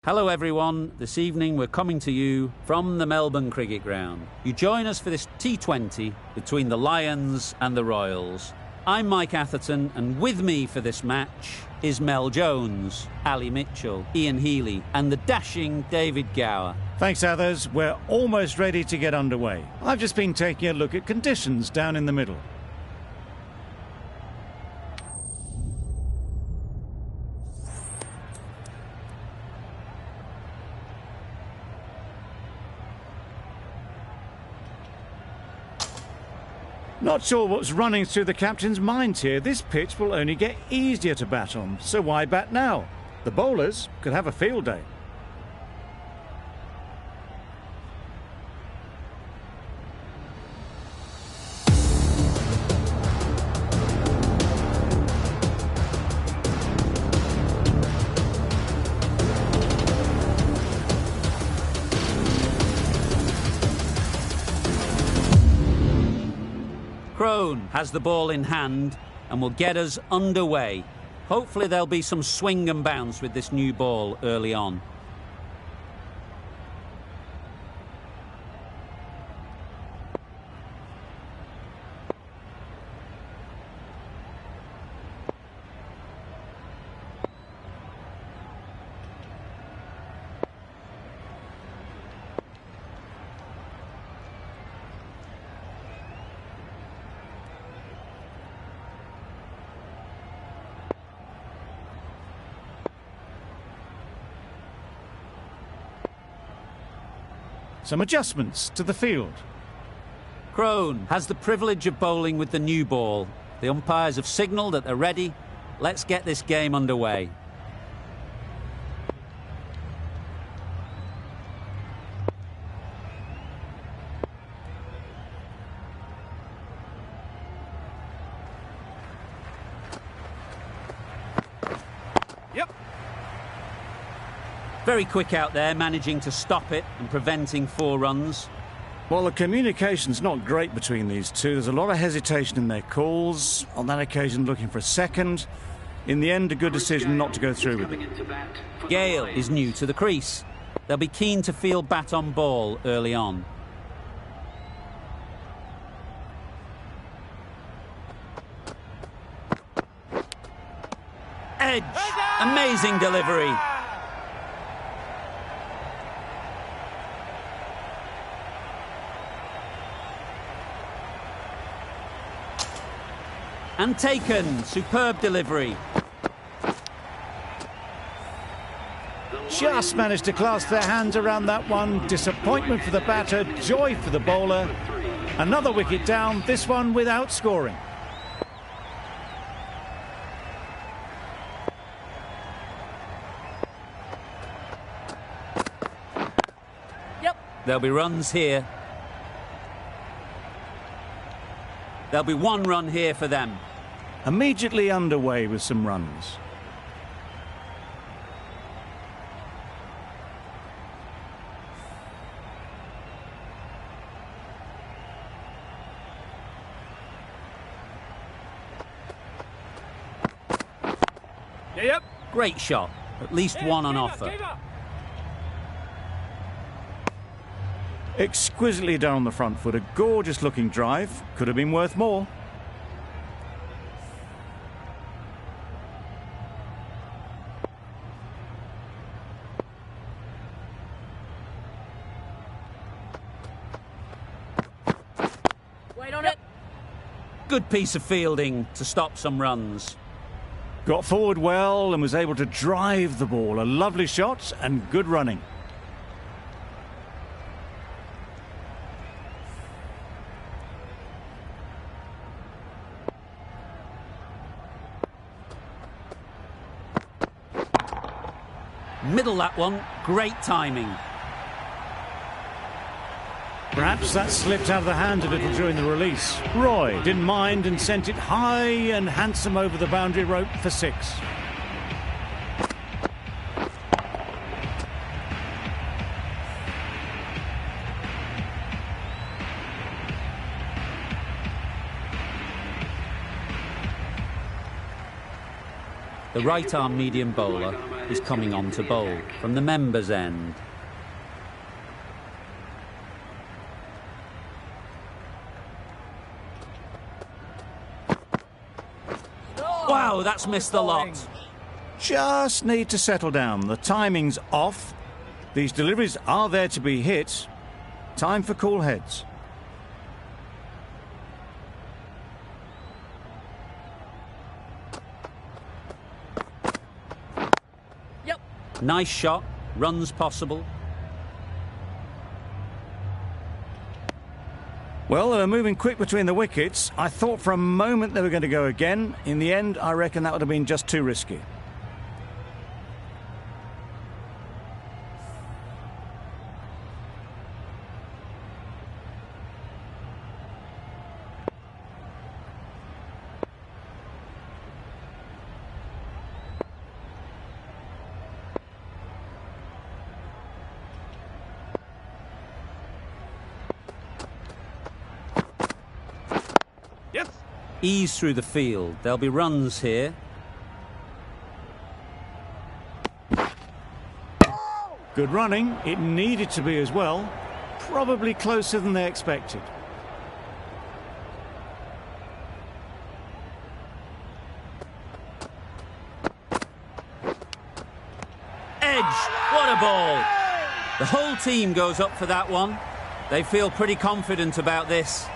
Hello everyone, this evening we're coming to you from the Melbourne Cricket Ground. You join us for this T20 between the Lions and the Royals. I'm Mike Atherton, and with me for this match is Mel Jones, Ali Mitchell, Ian Healy and the dashing David Gower. Thanks, others. We're almost ready to get underway. I've just been taking a look at conditions down in the middle. Not sure what's running through the captain's mind here. This pitch will only get easier to bat on, so why bat now? The bowlers could have a field day. Crone has the ball in hand and will get us underway. Hopefully there'll be some swing and bounce with this new ball early on. Some adjustments to the field. Crone has the privilege of bowling with the new ball. The umpires have signalled that they're ready. Let's get this game underway. Very quick out there, managing to stop it and preventing 4 runs. Well, the communication's not great between these two. There's a lot of hesitation in their calls. On that occasion, looking for a second. In the end, a good decision not to go through with it. Gale is new to the crease. They'll be keen to field bat on ball early on. Edge! Amazing delivery! And taken. Superb delivery. Just managed to clasp their hands around that one. Disappointment for the batter, joy for the bowler. Another wicket down, this one without scoring. There'll be runs here. There'll be 1 run here for them. Immediately underway with some runs. Great shot. At least 1 on offer. Exquisitely done on the front foot. A gorgeous looking drive. Could have been worth more. Wait on it. Good piece of fielding to stop some runs. Got forward well and was able to drive the ball. A lovely shot and good running. Middle that one, great timing. Perhaps that slipped out of the hand a little during the release. Roy didn't mind and sent it high and handsome over the boundary rope for 6. The right-arm medium bowler is coming on to bowl from the members' end. Wow, that's missed the lot. Just need to settle down. The timing's off. These deliveries are there to be hit. Time for cool heads. Yep. Nice shot. Runs possible. Well, they were moving quick between the wickets. I thought for a moment they were going to go again. In the end, I reckon that would have been just too risky. Ease through the field. There'll be runs here. Good running. It needed to be as well. Probably closer than they expected. Edge! What a ball! The whole team goes up for that one. They feel pretty confident about this.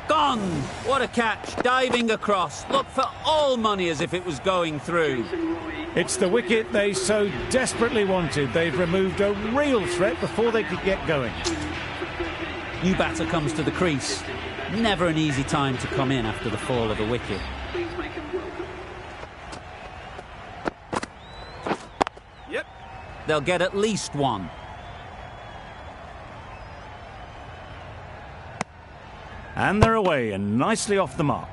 Gone! What a catch, diving across. Looked for all money as if it was going through. It's the wicket they so desperately wanted. They've removed a real threat before they could get going. New batter comes to the crease. Never an easy time to come in after the fall of a wicket. Yep. They'll get at least one. And they're away and nicely off the mark.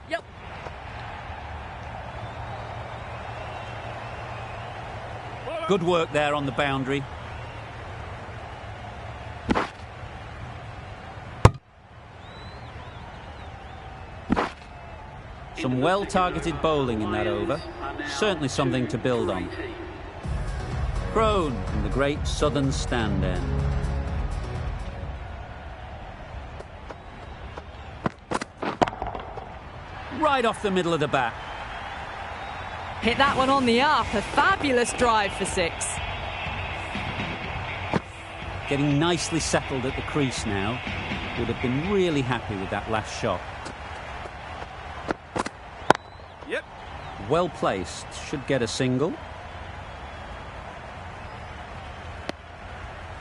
Yep. Good work there on the boundary. Some well-targeted bowling in that over. Certainly something to build on. Crone from the great southern stand end. Right off the middle of the bat. Hit that one on the up. A fabulous drive for 6. Getting nicely settled at the crease now. Would have been really happy with that last shot. Yep. Well placed. Should get a single.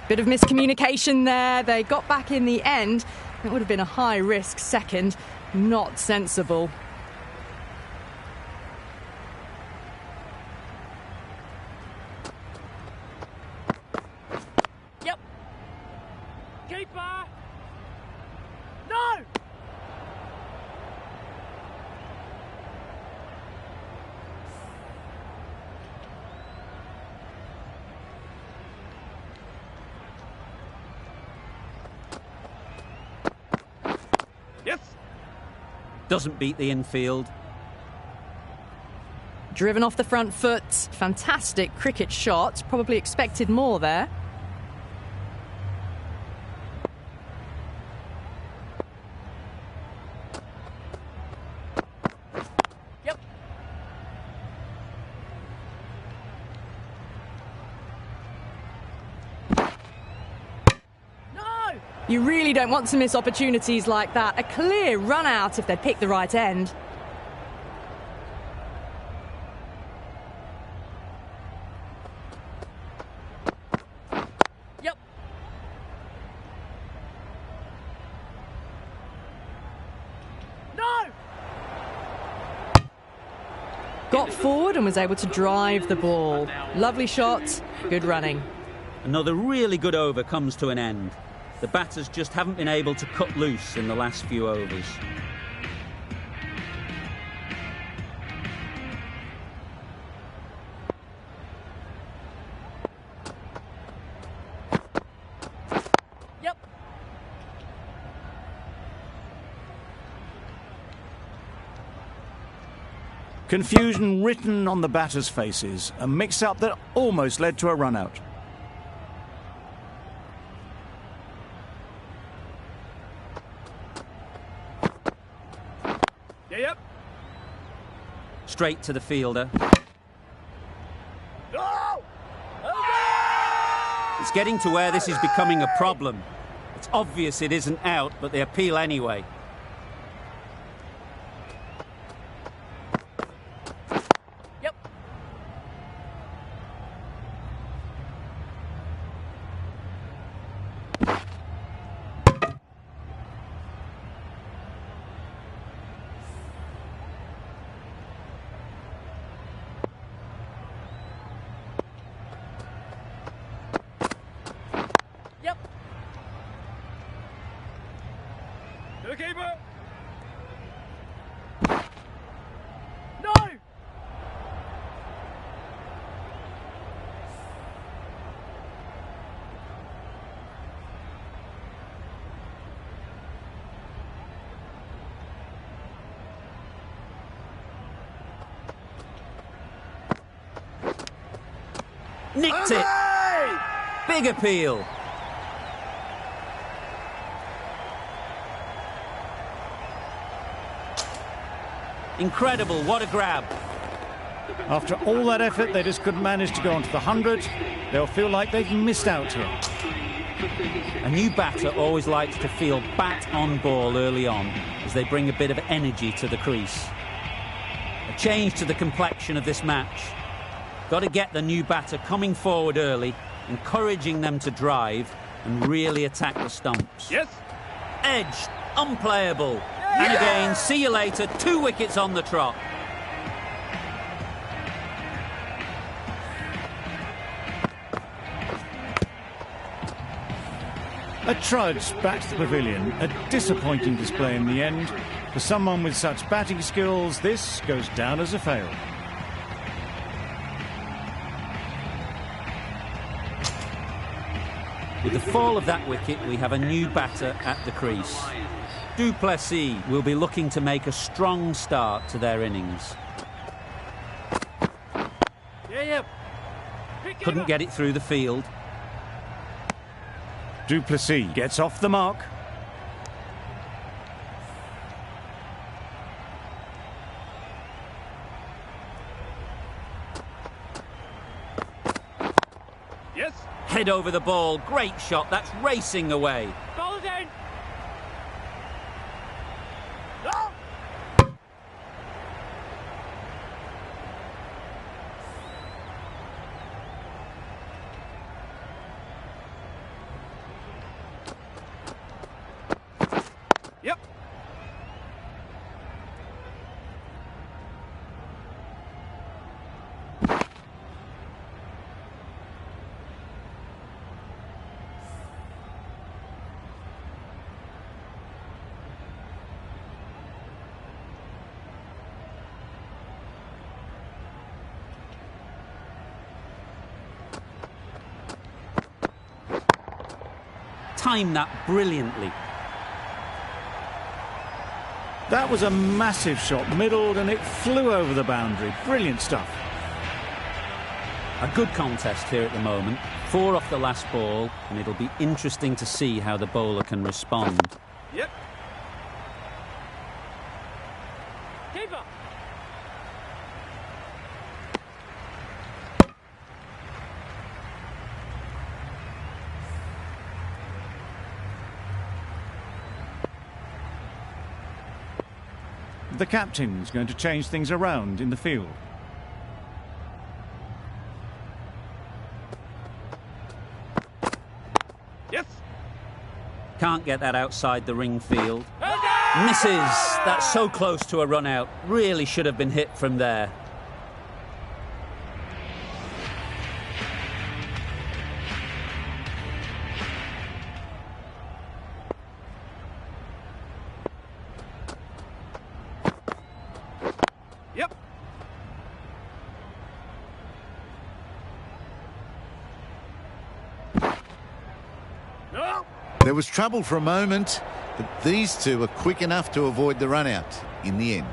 Bit of miscommunication there. They got back in the end. It would have been a high-risk second. Not sensible. Yep. Keeper. No! Yes. Doesn't beat the infield. Driven off the front foot. Fantastic cricket shot. Probably expected more there. Yep. No! You really don't want to miss opportunities like that. A clear run out if they pick the right end. Yep. No! Got forward and was able to drive the ball. Lovely shot, good running. Another really good over comes to an end. The batters just haven't been able to cut loose in the last few overs. Confusion written on the batters' faces, a mix-up that almost led to a run-out. Yep. Straight to the fielder. No! It's getting to where this is becoming a problem. It's obvious it isn't out, but they appeal anyway. Yep. Yep. To the keeper. No! Nicked it! Big appeal! Incredible, what a grab. After all that effort, they just couldn't manage to go onto the 100. They'll feel like they've missed out here. A new batter always likes to feel bat on ball early on as they bring a bit of energy to the crease. A change to the complexion of this match. Got to get the new batter coming forward early, encouraging them to drive and really attack the stumps. Yes. Edged, unplayable. And again, see you later, 2 wickets on the trot. A trudge back to the pavilion, a disappointing display in the end. For someone with such batting skills, this goes down as a fail. With the fall of that wicket, we have a new batter at the crease. Du Plessis will be looking to make a strong start to their innings. Yep. Couldn't get it through the field. Du Plessis gets off the mark. Yes. Head over the ball, great shot, that's racing away. Ball down. No! Yep. Timed that brilliantly. That was a massive shot, middled, and it flew over the boundary. Brilliant stuff. A good contest here at the moment. 4 off the last ball, and it'll be interesting to see how the bowler can respond. Yep. Keeper. The captain's going to change things around in the field. Yes. Can't get that outside the ring field. Misses! That's so close to a run out. Really should have been hit from there. Yep. No. There was trouble for a moment, but these two were quick enough to avoid the run-out in the end.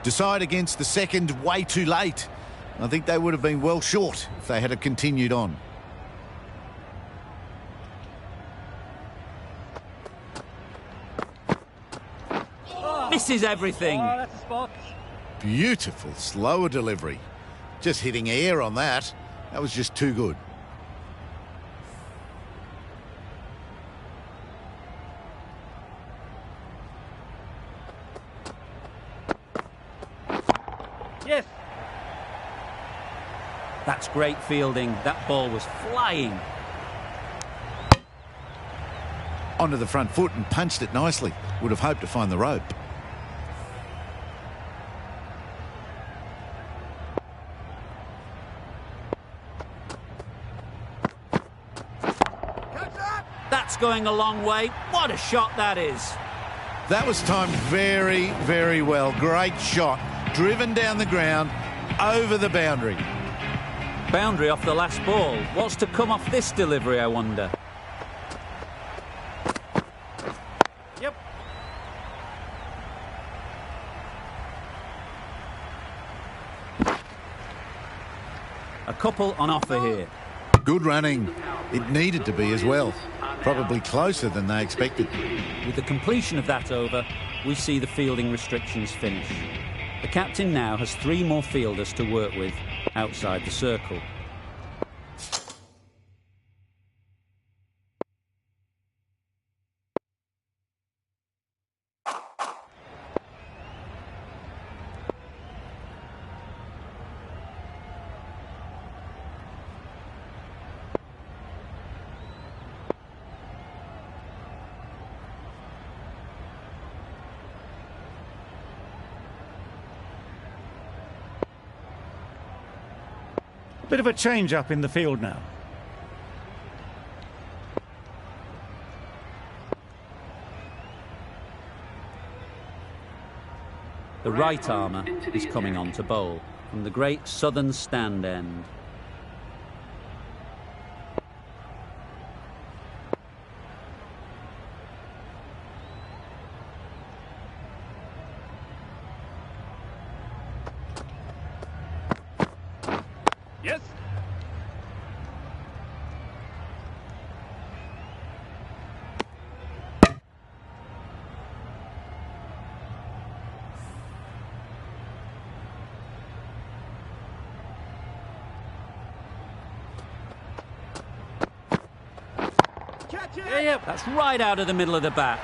decide against the second way too late. I think they would have been well short if they had continued on. Misses everything. Oh, that's a spot. Beautiful slower delivery. Just hitting air on that. That was just too good. Yes. That's great fielding. That ball was flying. Onto the front foot and punched it nicely. Would have hoped to find the rope. That's going a long way. What a shot that is. That was timed very, very well. Great shot. Driven down the ground, over the boundary. Boundary off the last ball. What's to come off this delivery, I wonder? Yep. A couple on offer here. Good running. It needed to be as well. Probably closer than they expected. With the completion of that over, we see the fielding restrictions finish. The captain now has 3 more fielders to work with outside the circle. Bit of a change up in the field now. The right armour is coming on to bowl from the great southern stand end. Yes. Catch it. Yeah. That's right out of the middle of the bat.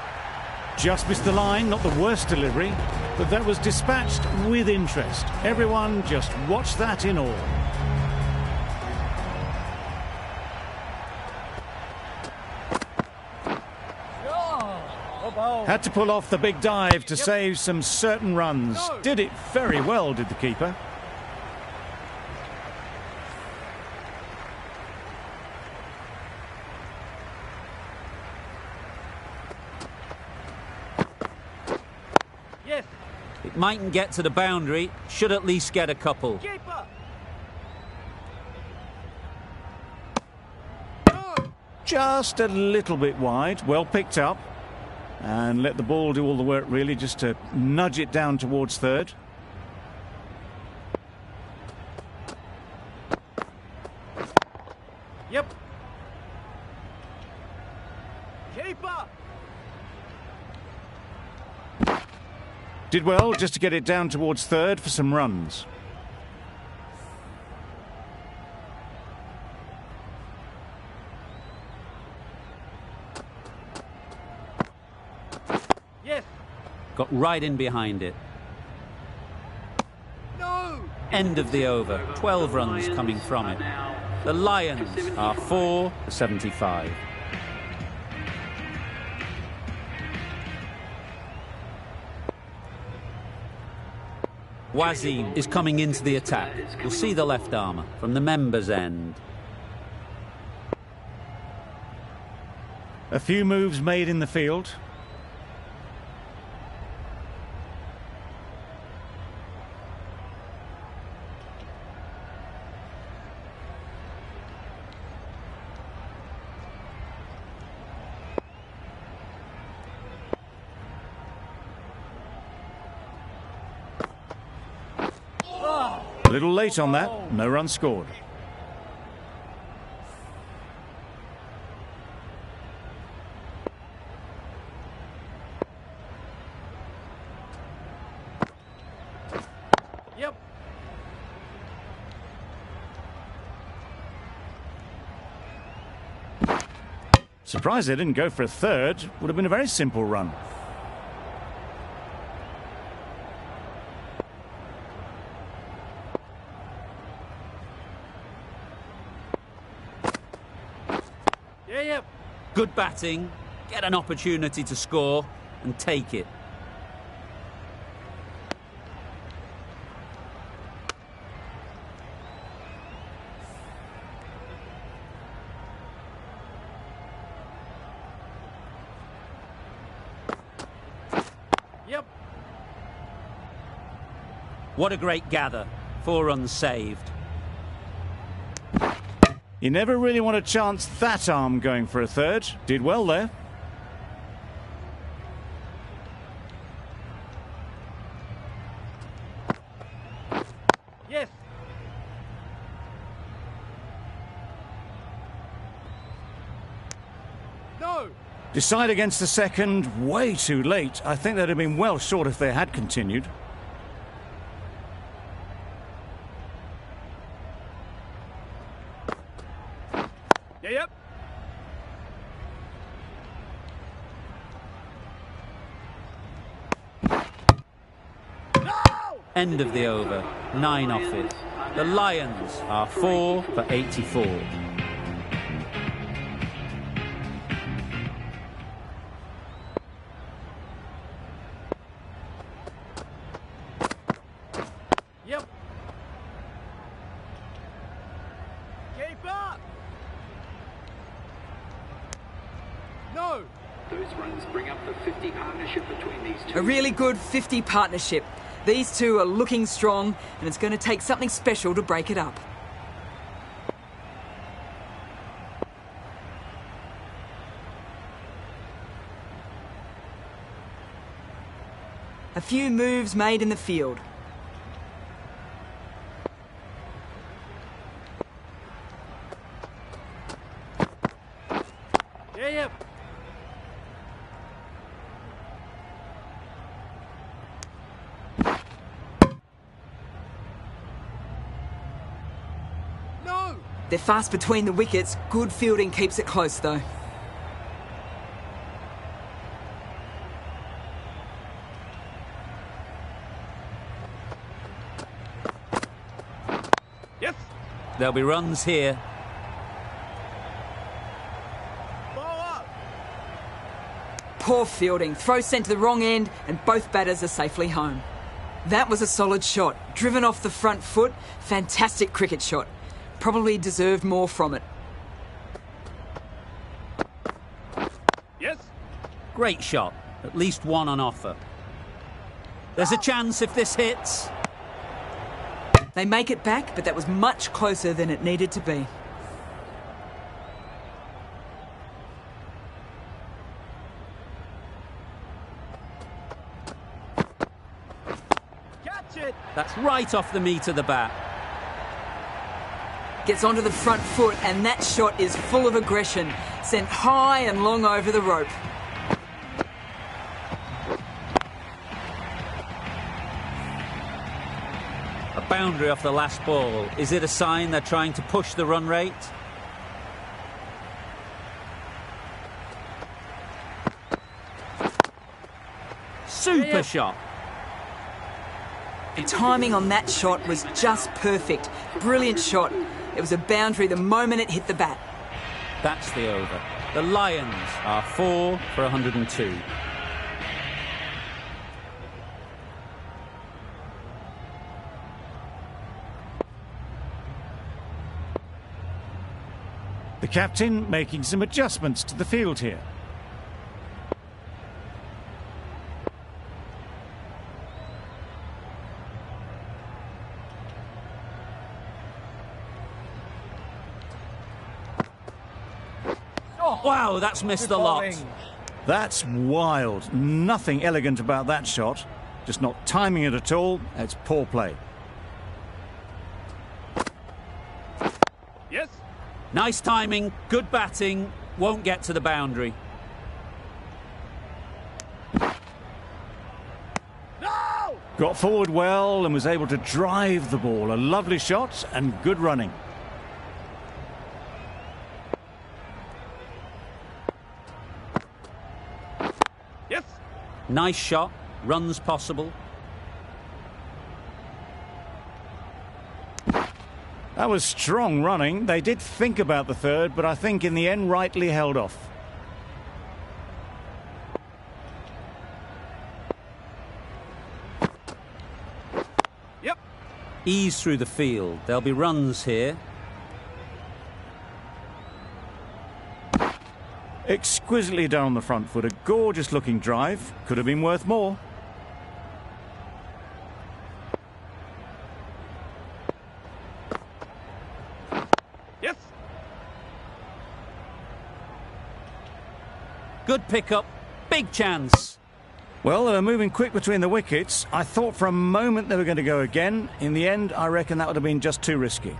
Just missed the line, not the worst delivery, but that was dispatched with interest. Everyone just watch that in awe. Had to pull off the big dive to save some certain runs. Did it very well, did the keeper. Yes. It mightn't get to the boundary, should at least get a couple. Keeper. Just a little bit wide, well picked up. And let the ball do all the work, really, just to nudge it down towards third. Yep. Keeper. Did well just to get it down towards third for some runs. Yes. Got right in behind it. No. End of the over. 12 runs coming from it. The Lions are 4 for 75. Wazim is coming into the attack. We'll see the left armour from the members' end. A few moves made in the field. A little late on that, no run scored. Yep. Surprised they didn't go for a third. Would have been a very simple run. Yep. Good batting, get an opportunity to score and take it. Yep. What a great gather. 4 runs saved. You never really want to chance that arm going for a third. Did well there. Yes. No. Decide against the second, way too late. I think they'd have been well short if they had continued. Yep. End of the over. 9 off it. The Lions are 4 for 84. Yep. Keep up. No. Those runs bring up the 50 partnership between these two. A really good 50 partnership. These two are looking strong, and it's going to take something special to break it up. A few moves made in the field. Yep. No. They're fast between the wickets. Good fielding keeps it close, though. Yes. There'll be runs here. Poor fielding. Throw sent to the wrong end, and both batters are safely home. That was a solid shot. Driven off the front foot. Fantastic cricket shot. Probably deserved more from it. Yes. Great shot. At least 1 on offer. There's a chance if this hits. They make it back, but that was much closer than it needed to be. Catch it. That's right off the meat of the bat. Gets onto the front foot, and that shot is full of aggression. Sent high and long over the rope. A boundary off the last ball. Is it a sign they're trying to push the run rate? Super shot. The timing on that shot was just perfect. Brilliant shot. It was a boundary the moment it hit the bat. That's the over. The Lions are 4 for 102. The captain making some adjustments to the field here. Oh, wow, that's missed the lot. That's wild. Nothing elegant about that shot. Just not timing it at all. It's poor play. Nice timing, good batting, won't get to the boundary. No! Got forward well and was able to drive the ball. A lovely shot and good running. Yes! Nice shot, runs possible. That was strong running. They did think about the third, but I think in the end rightly held off. Yep! Ease through the field. There'll be runs here. Exquisitely done on the front foot. A gorgeous looking drive. Could have been worth more. Yes! Good pickup, big chance. Well, they were moving quick between the wickets. I thought for a moment they were going to go again. In the end, I reckon that would have been just too risky.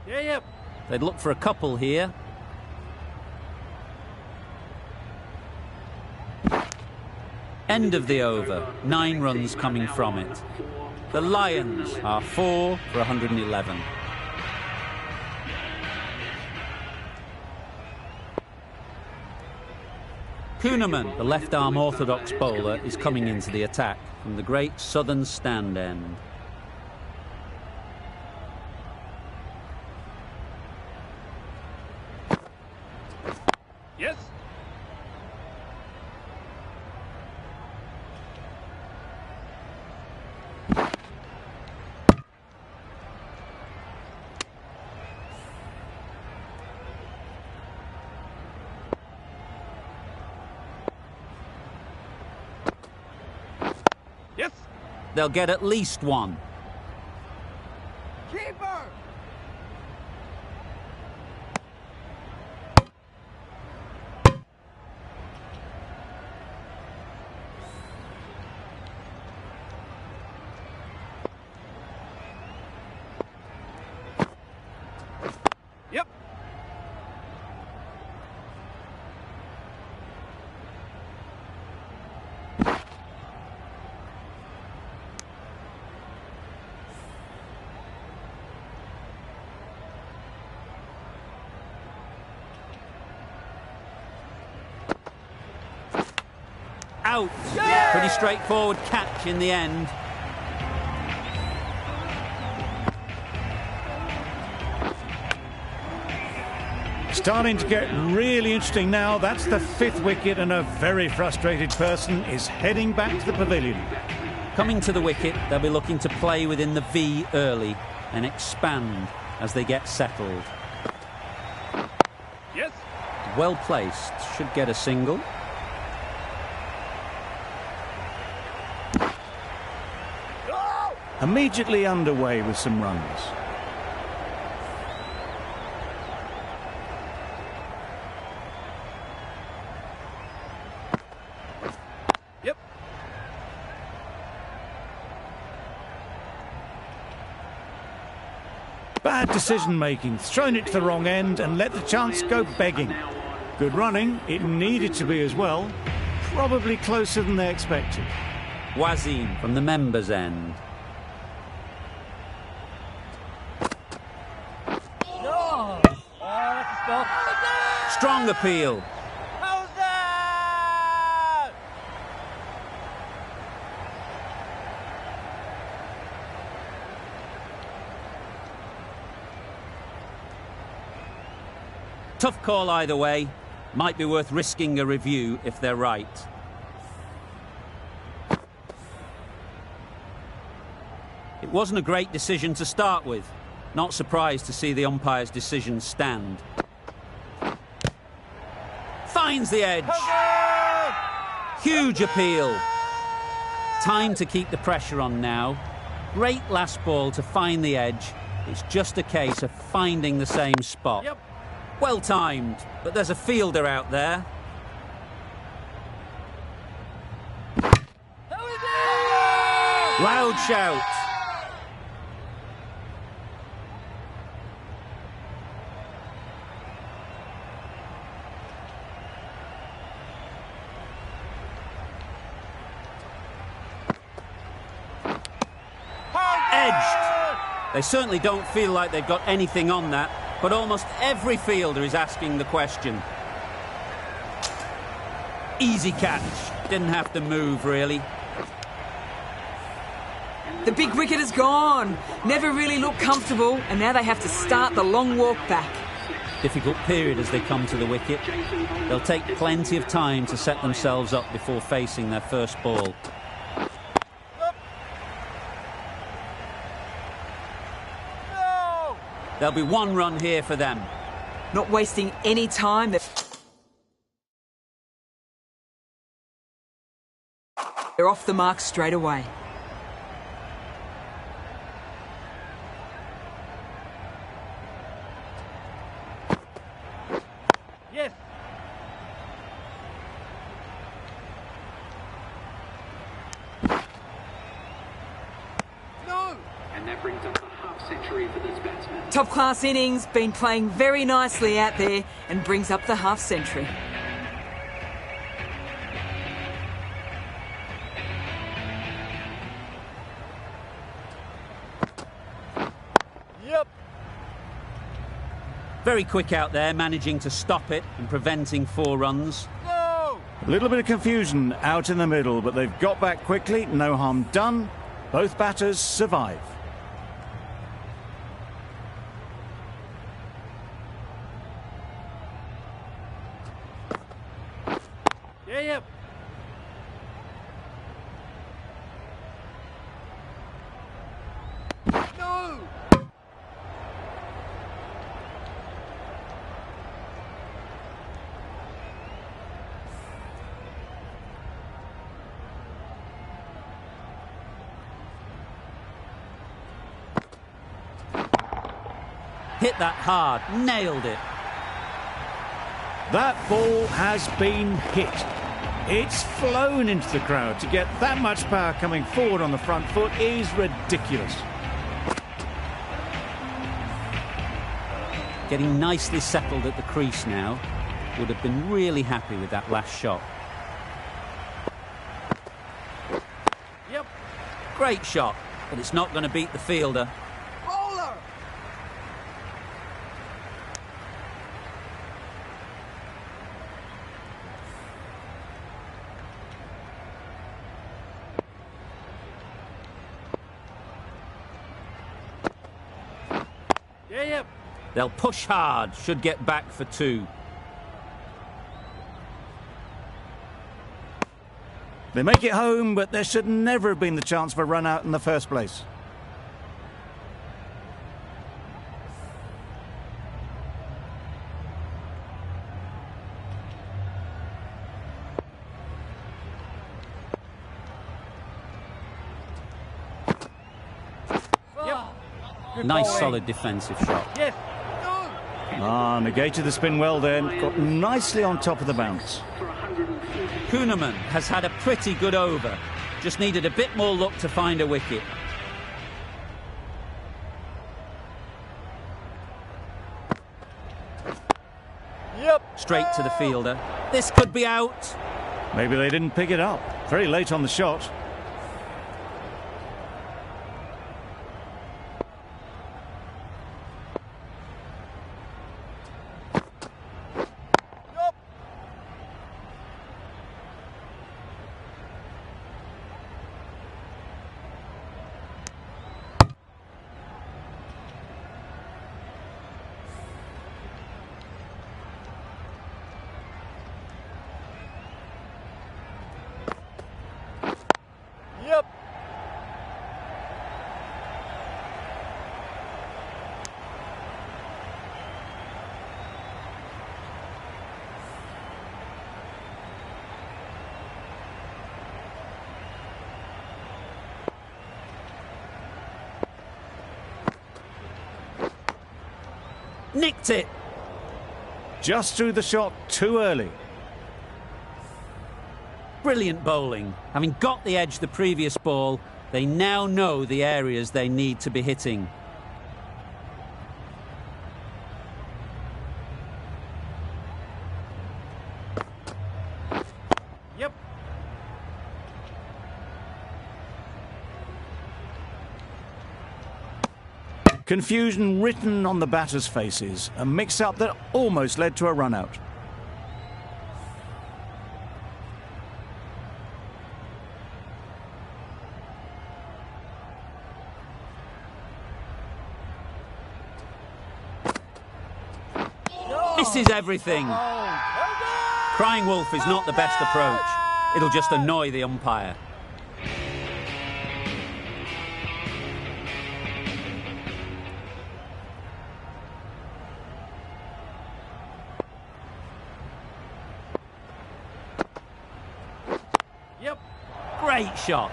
Yeah, yep. They'd look for a couple here. End of the over, 9 runs coming from it. The Lions are 4 for 111. Kuhneman, the left-arm orthodox bowler, is coming into the attack from the great southern stand end. Yes! Yes! They'll get at least one. Keeper! Yep! Out. Pretty straightforward catch in the end. Starting to get really interesting now. That's the 5th wicket and a very frustrated person is heading back to the pavilion. Coming to the wicket, they'll be looking to play within the V early and expand as they get settled. Yes! Well placed, should get a single. No! Immediately underway with some runs. Yep! Bad decision making, thrown it to the wrong end and let the chance go begging. Good running, it needed to be as well. Probably closer than they expected. Wazim from the members' end. No! That's a stop. Strong appeal. How's that? Tough call either way. Might be worth risking a review if they're right. It wasn't a great decision to start with. Not surprised to see the umpire's decision stand. Finds the edge. Huge appeal. Time to keep the pressure on now. Great last ball to find the edge. It's just a case of finding the same spot. Yep. Well timed, but there's a fielder out there. Loud shout. Edged. They certainly don't feel like they've got anything on that, but almost every fielder is asking the question. Easy catch. Didn't have to move, really. The big wicket is gone. Never really looked comfortable, and now they have to start the long walk back. Difficult period as they come to the wicket. They'll take plenty of time to set themselves up before facing their first ball. There'll be one run here for them. Not wasting any time. They're off the mark straight away. Yes. No. And that brings up the half-century for this batsman. Top class innings, been playing very nicely out there and brings up the half century. Yep. Very quick out there, managing to stop it and preventing 4 runs. No. A little bit of confusion out in the middle, but they've got back quickly. No harm done. Both batters survive. Yeah, yep. No. Hit that hard, nailed it. That ball has been hit. It's flown into the crowd. To get that much power coming forward on the front foot is ridiculous. Getting nicely settled at the crease now. Would have been really happy with that last shot. Yep. Great shot, but it's not going to beat the fielder. Bowler. Yeah, yep. They'll push hard, should get back for 2. They make it home, but there should never have been the chance for a run out in the first place. Nice solid defensive shot. Yes. No. Negated the spin well then. Got nicely on top of the bounce. Kuhnemann has had a pretty good over. Just needed a bit more luck to find a wicket. Yep. Straight to the fielder. This could be out. Maybe they didn't pick it up. Very late on the shot. Yep. Nicked it. Just threw the shot too early. Brilliant bowling. Having got the edge the previous ball, They now know the areas they need to be hitting. Yep. Confusion written on the batters' faces. A mix-up that almost led to a run-out. Misses everything. Crying wolf is not the best approach. It'll just annoy the umpire. Yep. Great shot.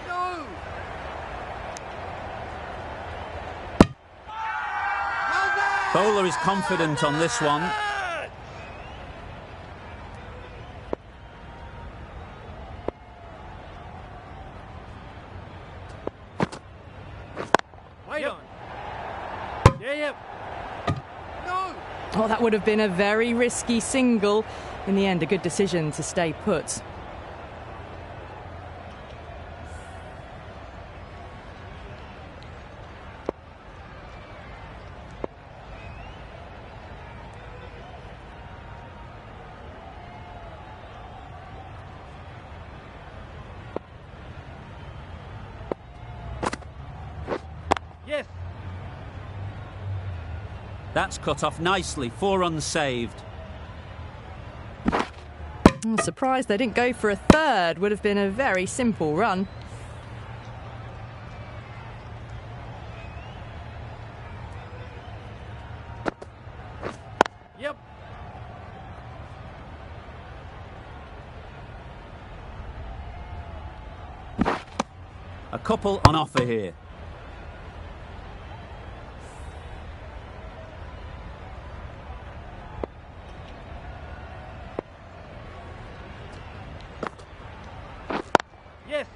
No. Bowler is confident on this one. Wait on. Yep. No. Oh, that would have been a very risky single. In the end, a good decision to stay put. Yes. That's cut off nicely. 4 runs saved. I'm surprised they didn't go for a third. Would have been a very simple run. Yep. A couple on offer here. Yes.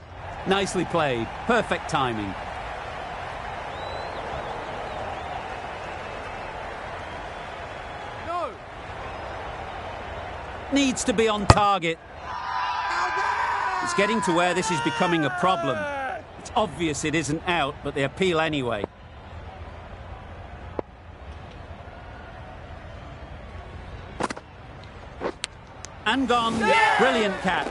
Nicely played. Perfect timing. No. Needs to be on target. It's getting to where this is becoming a problem. It's obvious it isn't out, but they appeal anyway. And gone. Brilliant catch.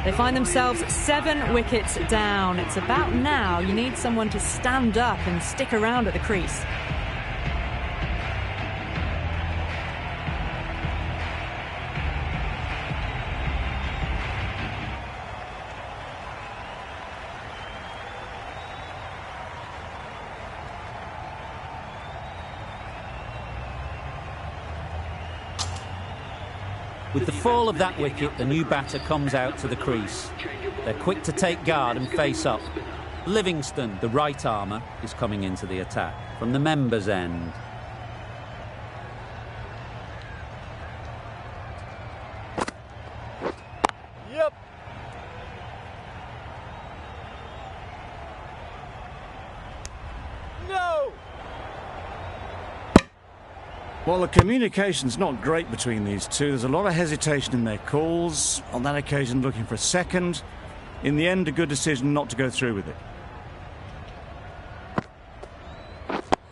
They find themselves 7 wickets down. It's about now. You need someone to stand up and stick around at the crease. With the fall of that wicket, the new batter comes out to the crease. They're quick to take guard and face up. Livingston, the right armour, is coming into the attack from the members' end. Yep. No. Well, the communication's not great between these two. There's a lot of hesitation in their calls. On that occasion, looking for a second. In the end, a good decision not to go through with it.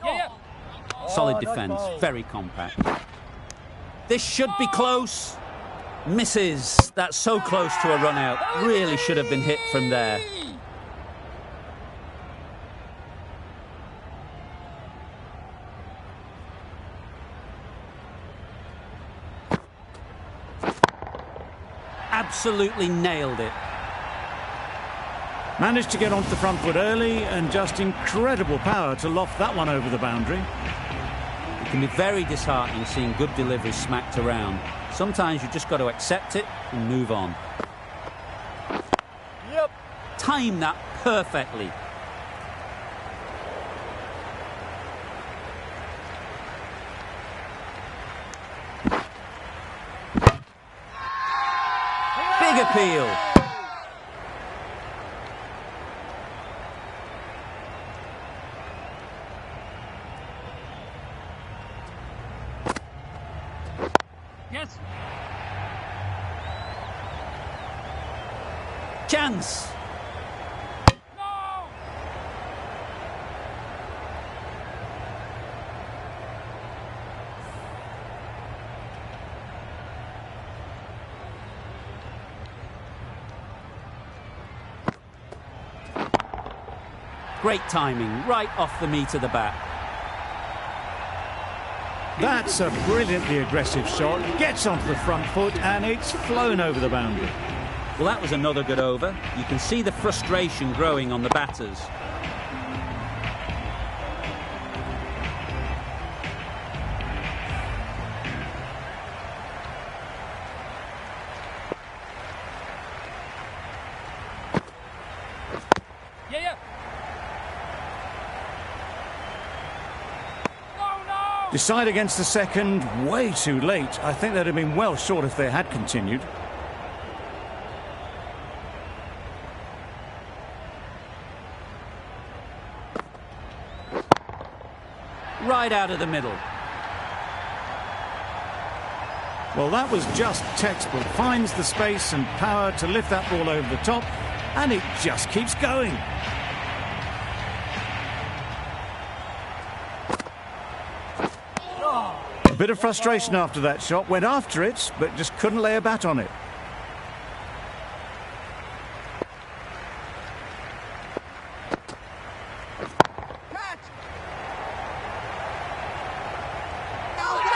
Yeah. Solid defence, very compact. This should be close. Misses. That's so close to a run out. Really should have been hit from there. Absolutely nailed it. Managed to get onto the front foot early and just incredible power to loft that one over the boundary. It can be very disheartening seeing good deliveries smacked around. Sometimes you just got to accept it and move on. Yep. timed that perfectly. Big appeal. Yes. Chance. No. Great timing, right off the meat of the bat. That's a brilliantly aggressive shot. Gets onto the front foot and it's flown over the boundary. Well, that was another good over. You can see the frustration growing on the batters. Yeah, yeah. No, no. Decide against the second, way too late. I think they'd have been well short if they had continued. Right out of the middle. Well, that was just textbook. Finds the space and power to lift that ball over the top, and it just keeps going. A bit of frustration after that shot. Went after it, but just couldn't lay a bat on it.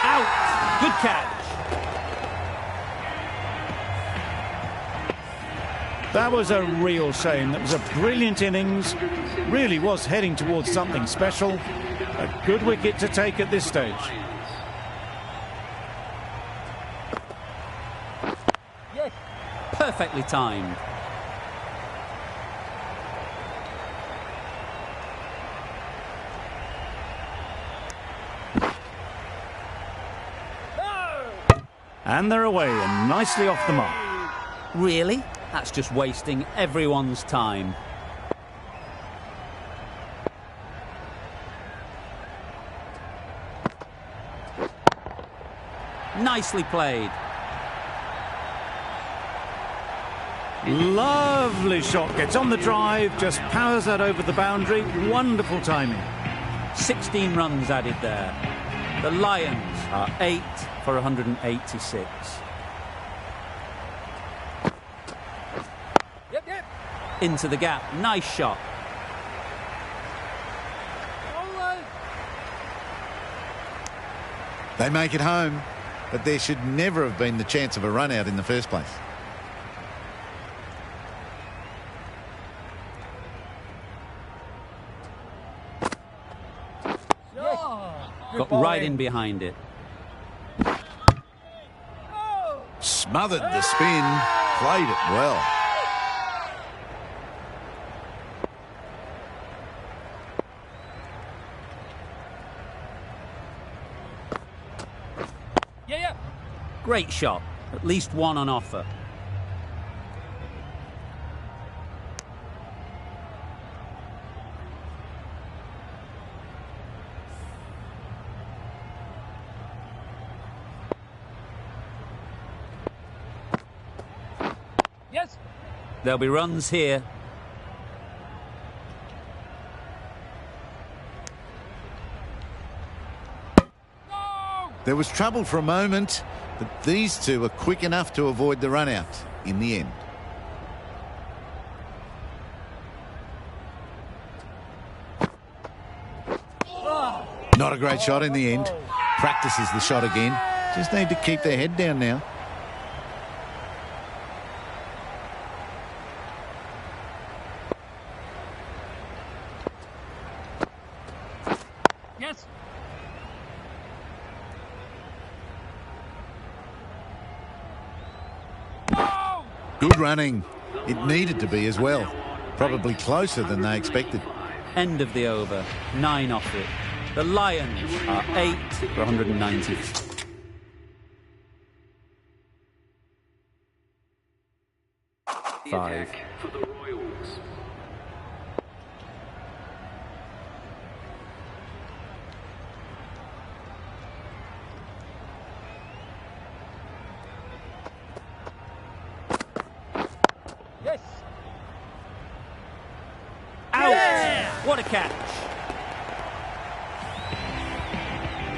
Out. Good catch. That was a real shame. That was a brilliant innings. Really was heading towards something special. A good wicket to take at this stage. Yes. Perfectly timed. And they're away and nicely off the mark. Really? That's just wasting everyone's time. Nicely played. Lovely shot. Gets on the drive, just powers that over the boundary. Wonderful timing. 16 runs added there. The Lions are 8 for 186. Yep, yep. Into the gap. Nice shot. They make it home, but there should never have been the chance of a run out in the first place. Got right in behind it. Smothered the spin, played it well. Yeah, yeah. Great shot. At least one on offer. Yes. There'll be runs here. There was trouble for a moment, but these two were quick enough to avoid the run out in the end. Not a great shot in the end. Practices the shot again. Just need to keep their head down now. Yes. Good running. It needed to be as well. Probably closer than they expected. End of the over, 9 off it. The Lions are 8 for 190. The 5. attack for the Royals. Yes. Out! What a catch!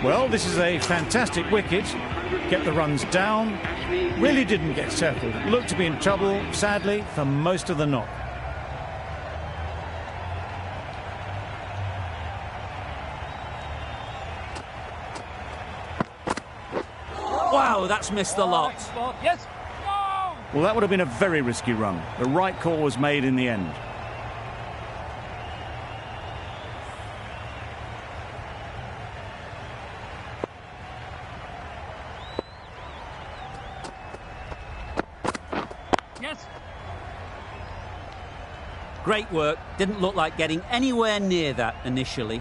Well, this is a fantastic wicket. Kept the runs down. Really didn't get settled. Looked to be in trouble, sadly, for most of the knock. Wow, that's missed the lot. Yes. No. Well, that would have been a very risky run. The right call was made in the end. Yes. Great work. Didn't look like getting anywhere near that initially.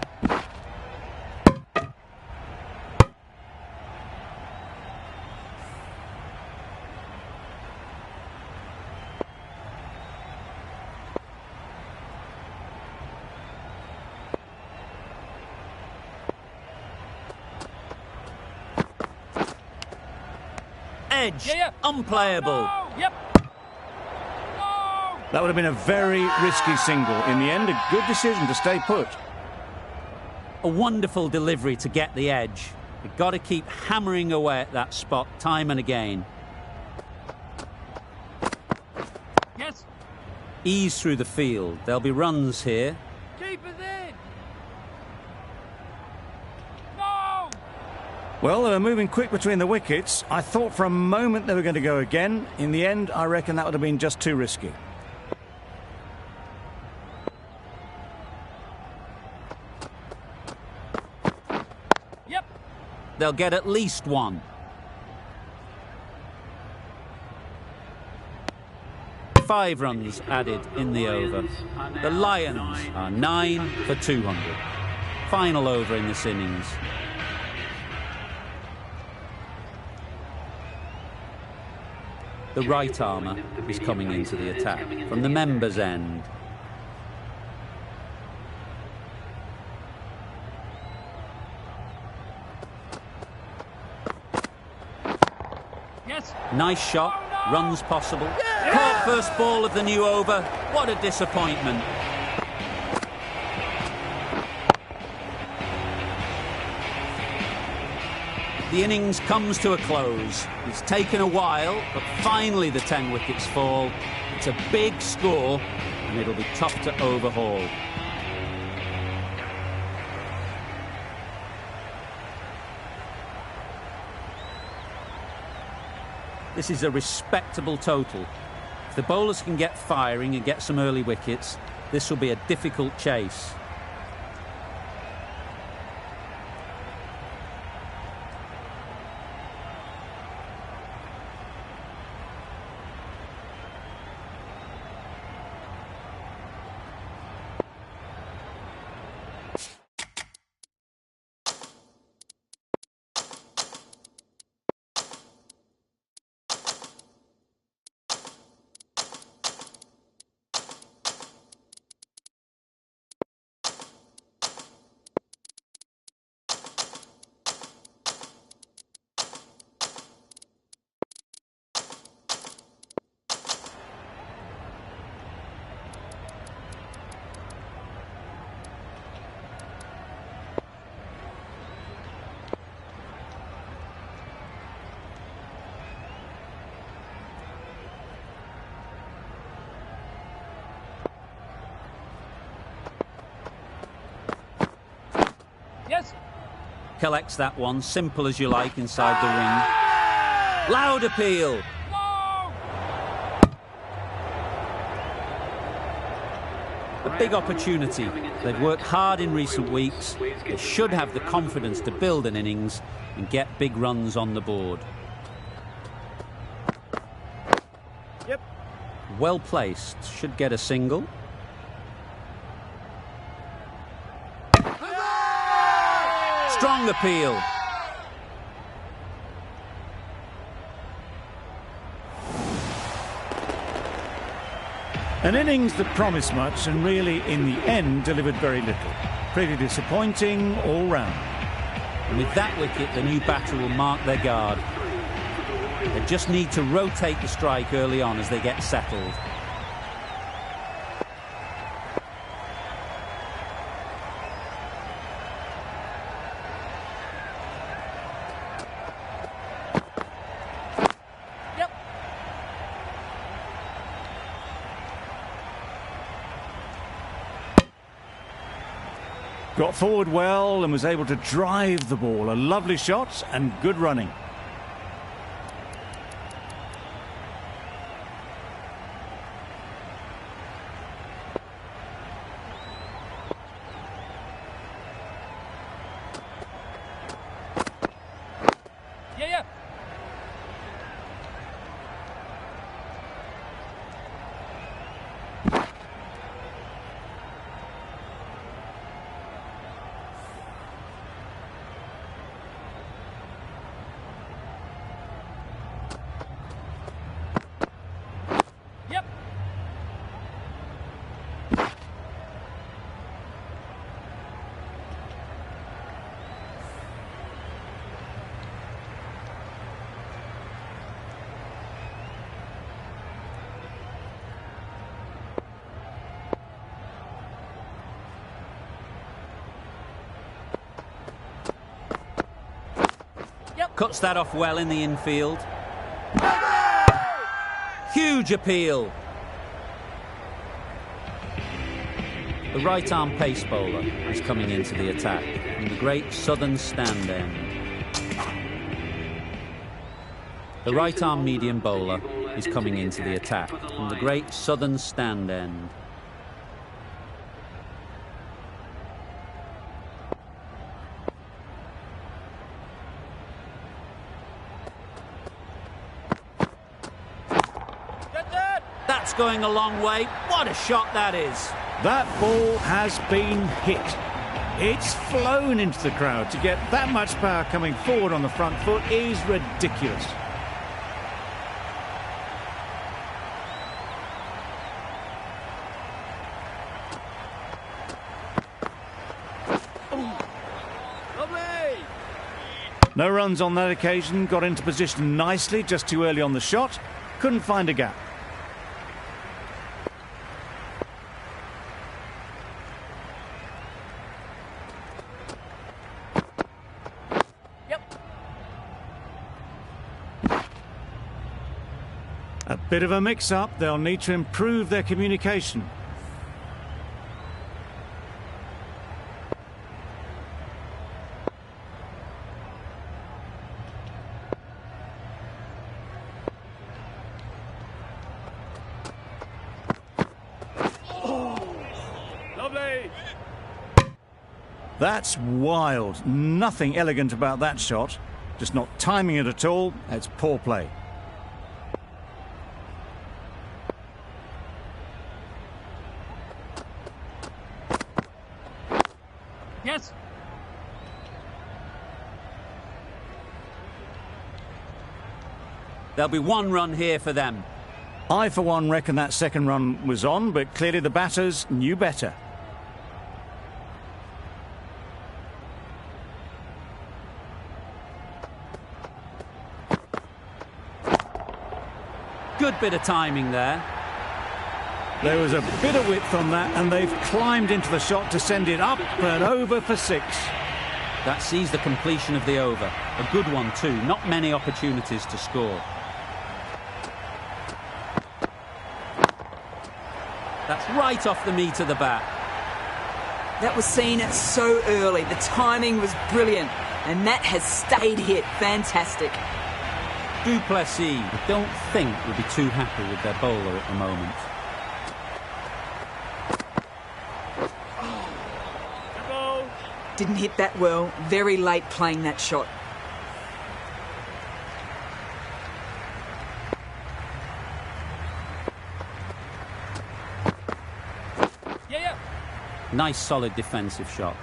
Edge, Yeah. unplayable. No. Yep. No. That would have been a very risky single. In the end, a good decision to stay put. A wonderful delivery to get the edge. You've got to keep hammering away at that spot time and again. Yes. Ease through the field. There'll be runs here. Keep it in. No. Well, they were moving quick between the wickets. I thought for a moment they were going to go again. In the end, I reckon that would have been just too risky. Yep. They'll get at least one. Five runs added in the over. The Lions are 9 for 200. Final over in this innings. The right armour is coming into the attack from the members' end. Yes. Nice shot, runs possible. Caught first ball of the new over. What a disappointment. The innings comes to a close. It's taken a while, but finally the 10 wickets fall. It's a big score, and it'll be tough to overhaul. This is a respectable total. If the bowlers can get firing and get some early wickets, this will be a difficult chase. Yes. Collects that one, simple as you like, inside the ring. Loud appeal. No. A big opportunity. They've worked hard in recent weeks. They should have the confidence to build an innings and get big runs on the board. Yep. Well placed. Should get a single. Long appeal. An innings that promised much and really, in the end, delivered very little. Pretty disappointing all round. And with that wicket, the new batter will mark their guard. They just need to rotate the strike early on as they get settled. Got forward well and was able to drive the ball. A lovely shot and good running. Yeah. Yep. Cuts that off well in the infield. Huge appeal. The right-arm pace bowler is coming into the attack from the great southern stand end. The right-arm medium bowler is coming into the attack from the great southern stand end. That's going a long way. What a shot that is. That ball has been hit. It's flown into the crowd. To get that much power coming forward on the front foot is ridiculous. Lovely. No runs on that occasion. Got into position nicely, just too early on the shot. Couldn't find a gap. A bit of a mix-up. They'll need to improve their communication. Lovely. That's wild. Nothing elegant about that shot. Just not timing it at all. It's poor play. Yes. There'll be one run here for them. I, for one, reckon that second run was on, but clearly the batters knew better. Good bit of timing there. There was a bit of width on that, and they've climbed into the shot to send it up and over for 6. That sees the completion of the over. A good one too. Not many opportunities to score. That's right off the meat of the bat. That was seen so early. The timing was brilliant. And that has stayed hit. Fantastic. Duplessis, I don't think, will be too happy with their bowler at the moment. Didn't hit that well. Very late playing that shot. Yeah. Nice solid defensive shot.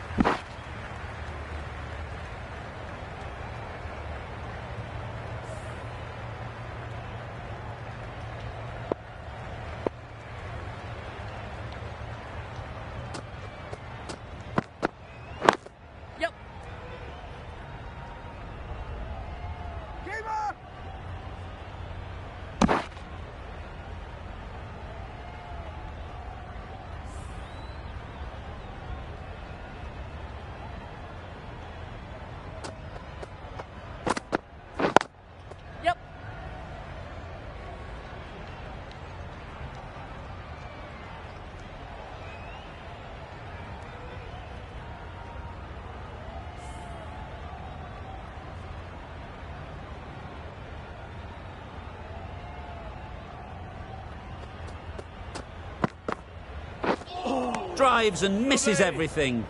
drives and misses everything.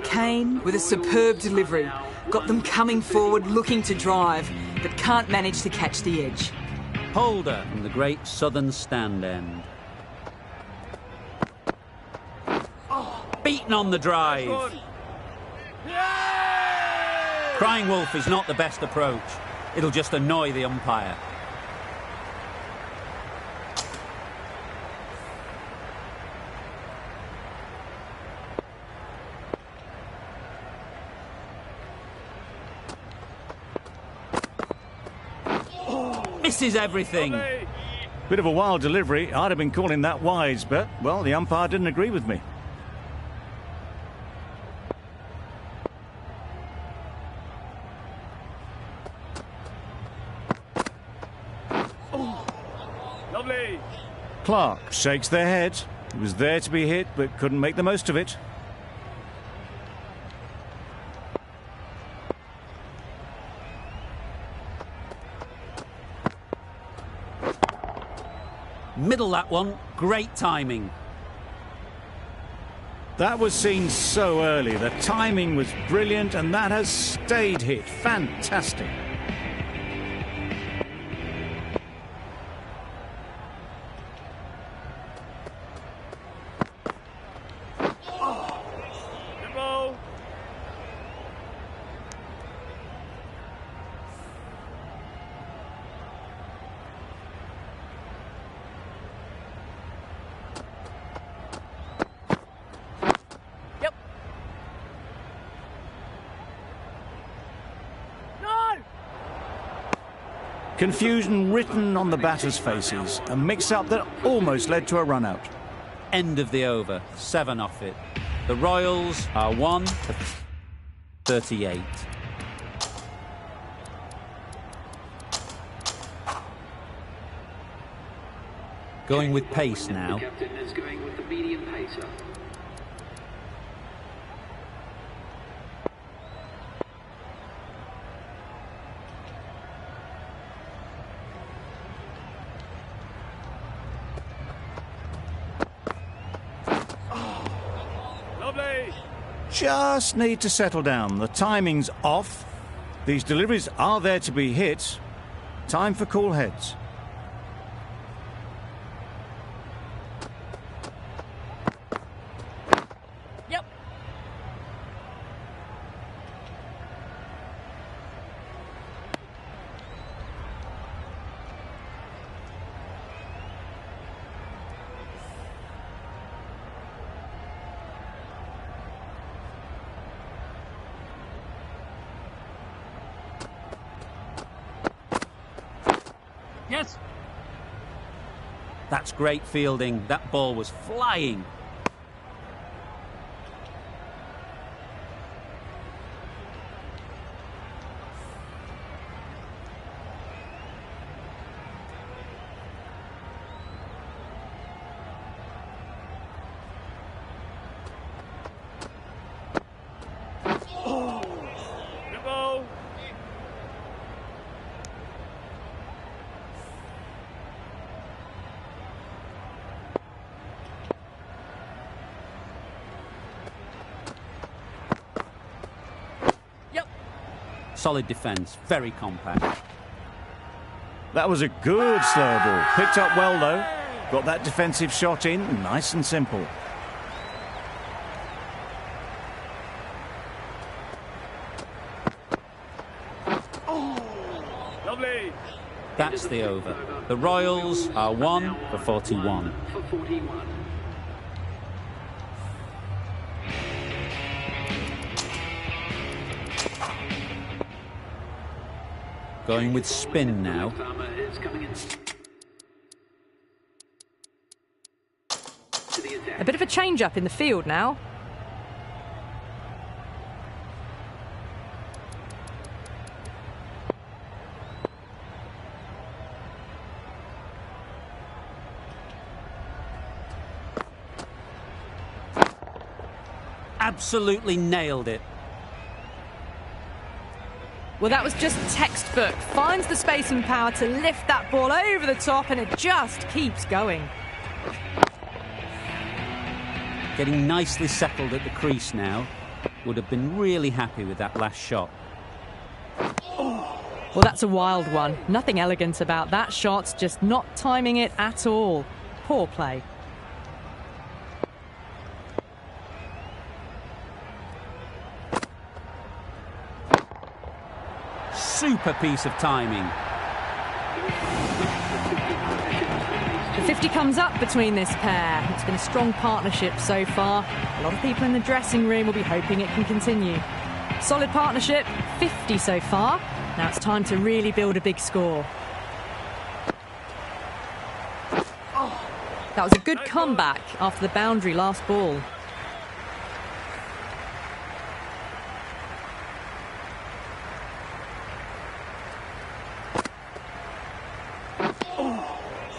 Kane with a superb delivery. Got them coming forward looking to drive, but can't manage to catch the edge. Holder from the great southern stand end. Beaten on the drive. Crying Wolf is not the best approach. It'll just annoy the umpire. Misses everything. Bit of a wild delivery. I'd have been calling that wise, but, well, the umpire didn't agree with me. Lovely. Clark shakes their head. He was there to be hit, but couldn't make the most of it. Middle that one. Great timing. That was seen so early. The timing was brilliant, and that has stayed hit. Fantastic. Tempo. Yep. No! Confusion written on the batters' faces. A mix-up that almost led to a run-out. End of the over. 7 off it. The Royals are 1 for 38. Going with pace now. The captain is going with the medium pacer. Lovely. Just need to settle down. The timing's off. These deliveries are there to be hit. Time for cool heads. Yep. Yes. That's great fielding. That ball was flying. Tempo. Yep. Solid defence. Very compact. That was a good slow ball. Picked up well, though. Got that defensive shot in. Nice and simple. Lovely. That's the over. The Royals are 1 for 41. For 41. Going with spin now. Farmer is coming in. To the attack. A bit of a change-up in the field now. Absolutely nailed it. Well, that was just textbook. Finds the space and power to lift that ball over the top, and it just keeps going. getting nicely settled at the crease now. Would have been really happy with that last shot. Well, that's a wild one. Nothing elegant about that shot, just not timing it at all. Poor play. Super piece of timing. The 50 comes up between this pair. It's been a strong partnership so far. A lot of people in the dressing room will be hoping it can continue. Solid partnership, 50 so far. Now it's time to really build a big score. That was a good comeback after the boundary last ball.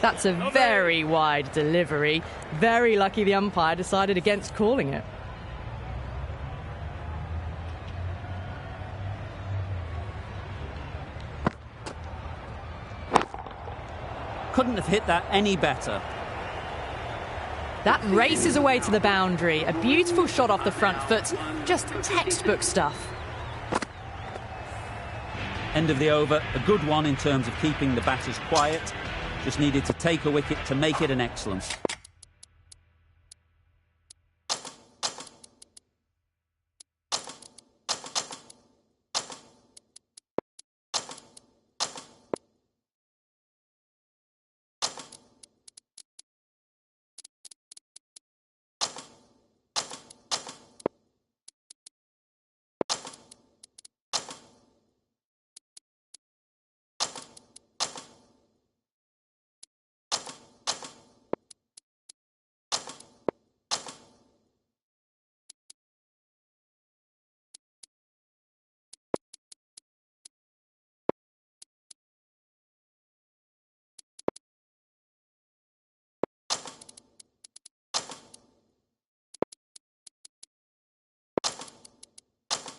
That's a very wide delivery. Very lucky the umpire decided against calling it. Couldn't have hit that any better. That races away to the boundary. A beautiful shot off the front foot. Just textbook stuff. End of the over. A good one in terms of keeping the batters quiet. Just needed to take a wicket to make it an excellent.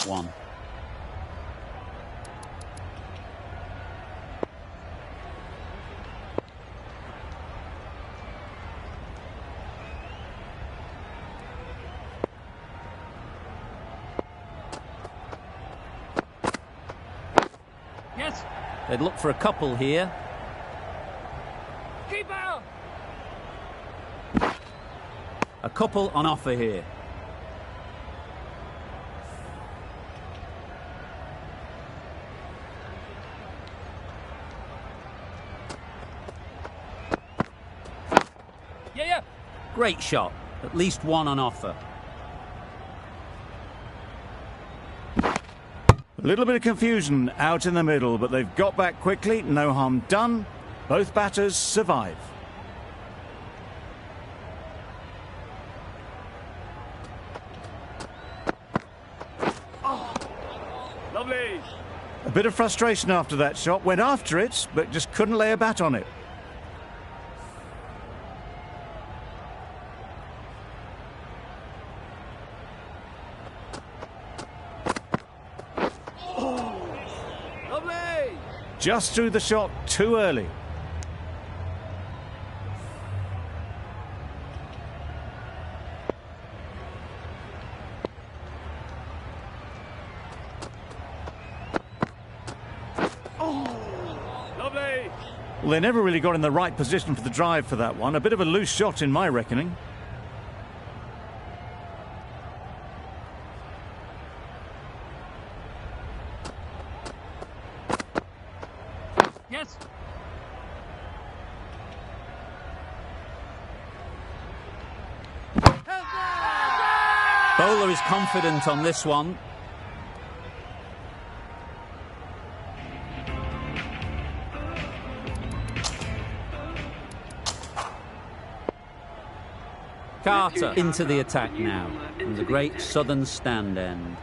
One. Yes. They'd look for a couple here. Keeper. A couple on offer here. Yeah. Great shot. At least one on offer. A little bit of confusion out in the middle, but they've got back quickly. No harm done. Both batters survive. Lovely. A bit of frustration after that shot. Went after it, but just couldn't lay a bat on it. Lovely. Just threw the shot too early. Lovely. Well, they never really got in the right position for the drive for that one. A bit of a loose shot in my reckoning. Yes. Bowler is confident on this one. Carter into the attack now from the great southern stand end.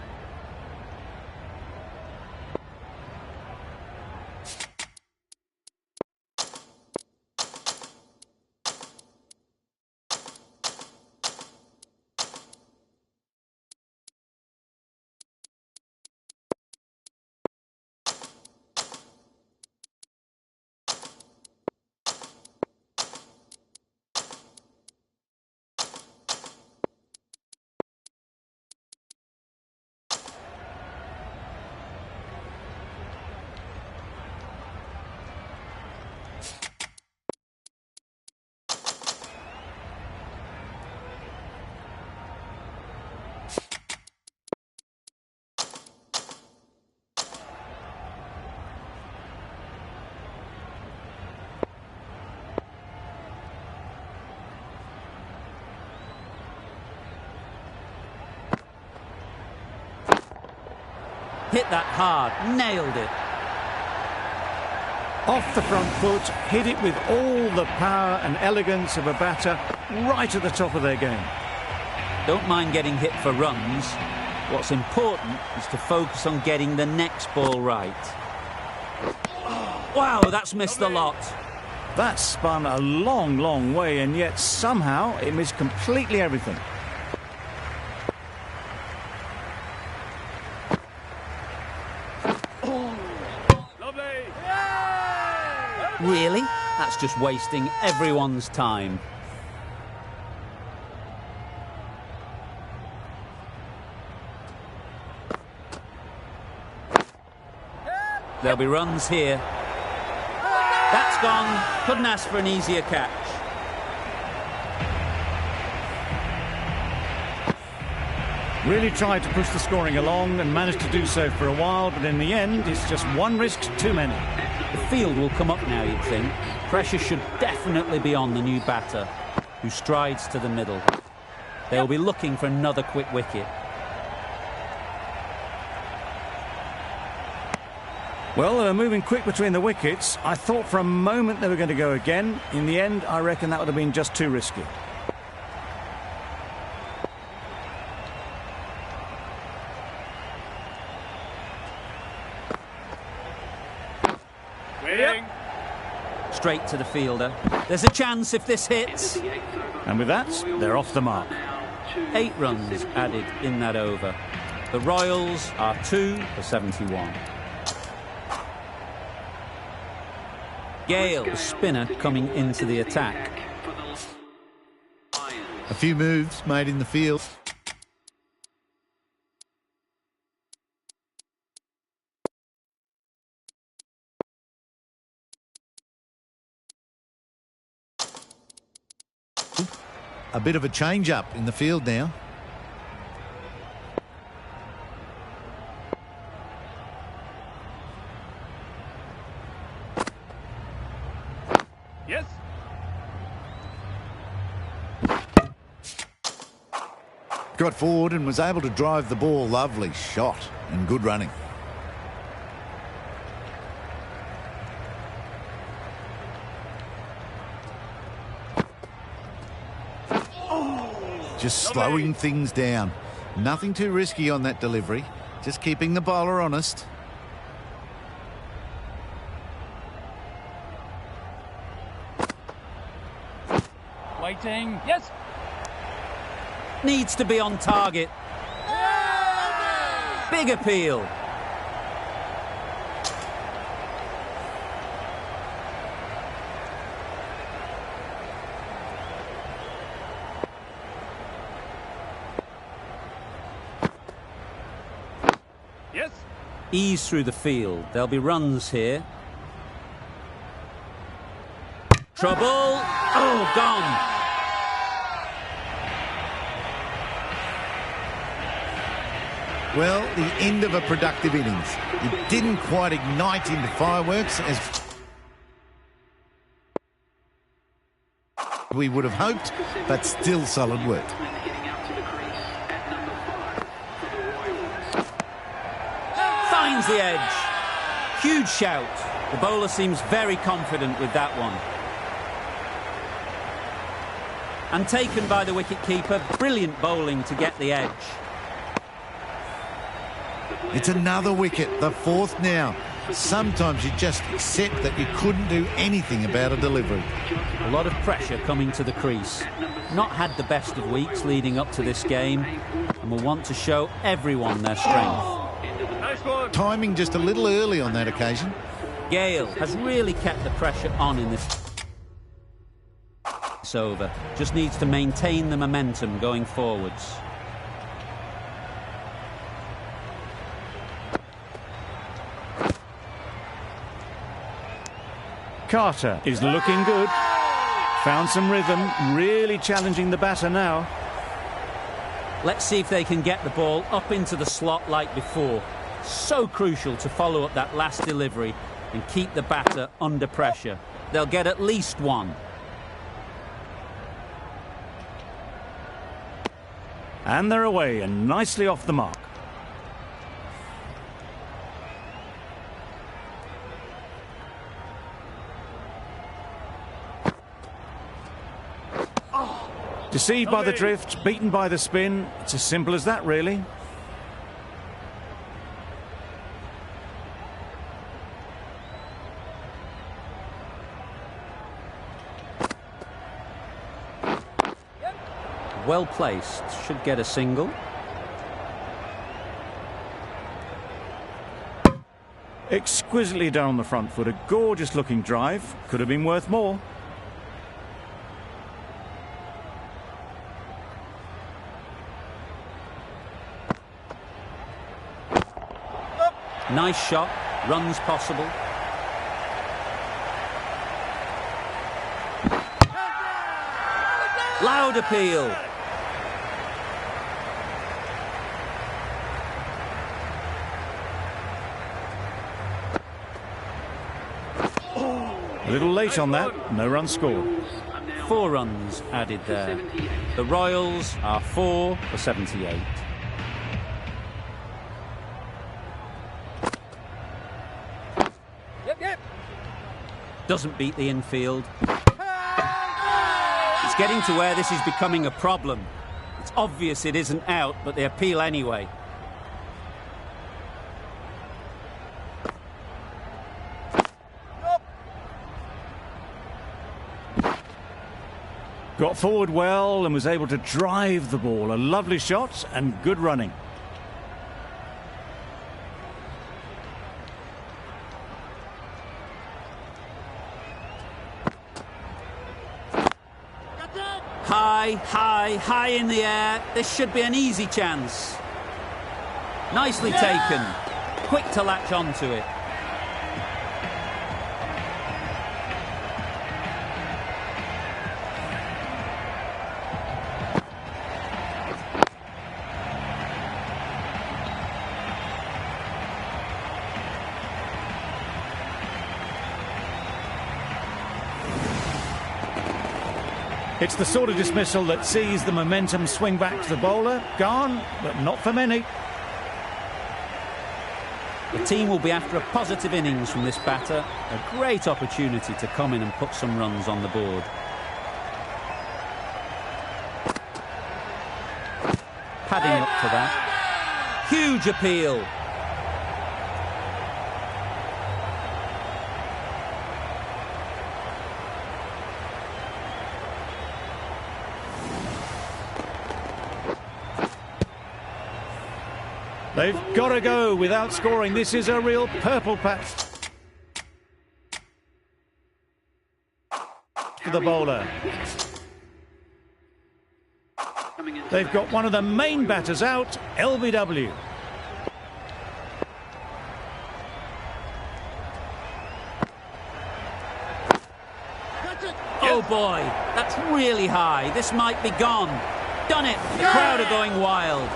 Hit that hard, nailed it. Off the front foot, hit it with all the power and elegance of a batter right at the top of their game. Don't mind getting hit for runs. What's important is to focus on getting the next ball right. Wow, that's missed a lot. That spun a long, long way, and yet somehow it missed completely everything. Lovely. Really? That's just wasting everyone's time. There'll be runs here. That's gone. Couldn't ask for an easier catch. Really tried to push the scoring along and managed to do so for a while, but in the end, it's just one risk too many. The field will come up now, you'd think. Pressure should definitely be on the new batter, who strides to the middle. They'll be looking for another quick wicket. Well, they were moving quick between the wickets. I thought for a moment they were going to go again. In the end, I reckon that would have been just too risky. Waiting. Straight to the fielder. There's a chance if this hits. And with that, they're off the mark. 8 runs added in that over. The Royals are 2 for 71. Gale, the spinner, coming into the attack. A few moves made in the field. A bit of a change-up in the field now. Yes. Got forward and was able to drive the ball. Lovely shot and good running. Just slowing things down. Nothing too risky on that delivery. Just keeping the bowler honest. Waiting. Yes. Needs to be on target. Big appeal. Yes. Ease through the field. There'll be runs here. Trouble. Oh, gone. Well, the end of a productive innings. It didn't quite ignite into fireworks as we would have hoped, but still solid work. Finds the edge. Huge shout. The bowler seems very confident with that one. And taken by the wicket-keeper. Brilliant bowling to get the edge. It's another wicket, the fourth now. Sometimes you just accept that you couldn't do anything about a delivery. A lot of pressure coming to the crease. Not had the best of weeks leading up to this game, and will want to show everyone their strength. Nice one. Timing just a little early on that occasion. Gale has really kept the pressure on in this over. Just needs to maintain the momentum going forwards. Carter is looking good. Found some rhythm, really challenging the batter now. Let's see if they can get the ball up into the slot like before. So crucial to follow up that last delivery and keep the batter under pressure. They'll get at least one. And they're away and nicely off the mark. Deceived by the drift, beaten by the spin. It's as simple as that, really. Well placed, should get a single. Exquisitely done on the front foot. A gorgeous looking drive. Could have been worth more. Nice shot, runs possible. Loud appeal. A little late on that, no run scored. 4 runs added there. The Royals are 4 for 78. Doesn't beat the infield. It's getting to where this is becoming a problem. It's obvious it isn't out, but they appeal anyway. Got forward well and was able to drive the ball. A lovely shot and good running. High in the air. This should be an easy chance. Nicely taken. Quick to latch onto it. It's the sort of dismissal that sees the momentum swing back to the bowler. Gone, but not for many. The team will be after a positive innings from this batter. A great opportunity to come in and put some runs on the board. Padding up to that. Huge appeal. They've got to go without scoring. This is a real purple patch for the bowler. They've got one of the main batters out, LBW. Oh boy, that's really high. This might be gone. Done it. The crowd are going wild.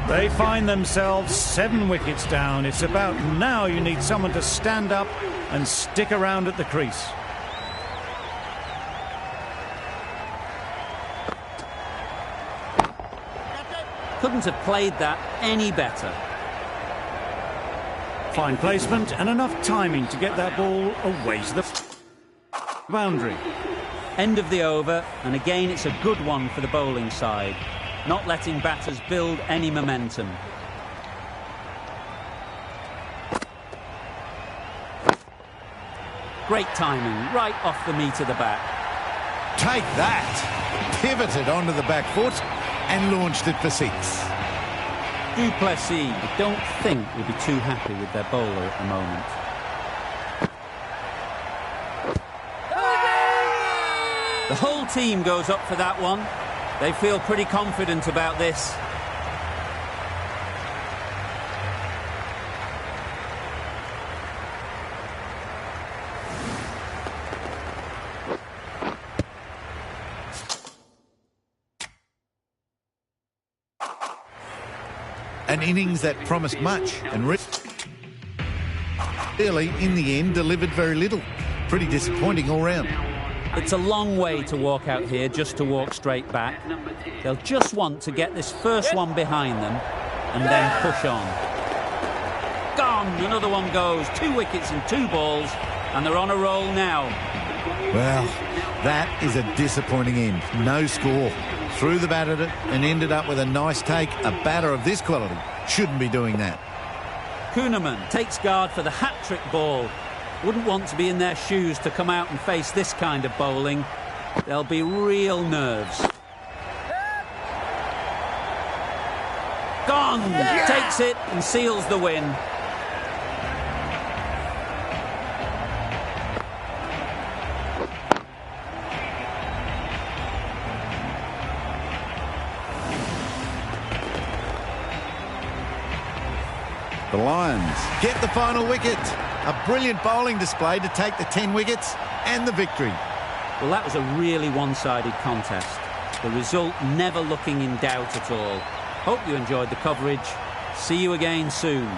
They find themselves 7 wickets down. It's about now you need someone to stand up and stick around at the crease. Couldn't have played that any better. Fine placement and enough timing to get that ball away to the boundary. End of the over, and again it's a good one for the bowling side. Not letting batters build any momentum. Great timing, right off the meat of the bat. Take that. Pivoted onto the back foot and launched it for 6. Du Plessis, I don't think will be too happy with their bowler at the moment. The whole team goes up for that one. They feel pretty confident about this. An innings that promised much and really, in the end, delivered very little. Pretty disappointing all round. It's a long way to walk out here just to walk straight back. They'll just want to get this first one behind them and then push on. Gone! Another one goes. 2 wickets and 2 balls, and they're on a roll now. Well, that is a disappointing end. No score. Threw the bat at it and ended up with a nice take. A batter of this quality shouldn't be doing that. Kuhnemann takes guard for the hat-trick ball. Wouldn't want to be in their shoes to come out and face this kind of bowling. There'll be real nerves. Gone! Takes it and seals the win. The Lions get the final wicket. A brilliant bowling display to take the 10 wickets and the victory. Well, that was a really one-sided contest. The result never looking in doubt at all. Hope you enjoyed the coverage. See you again soon.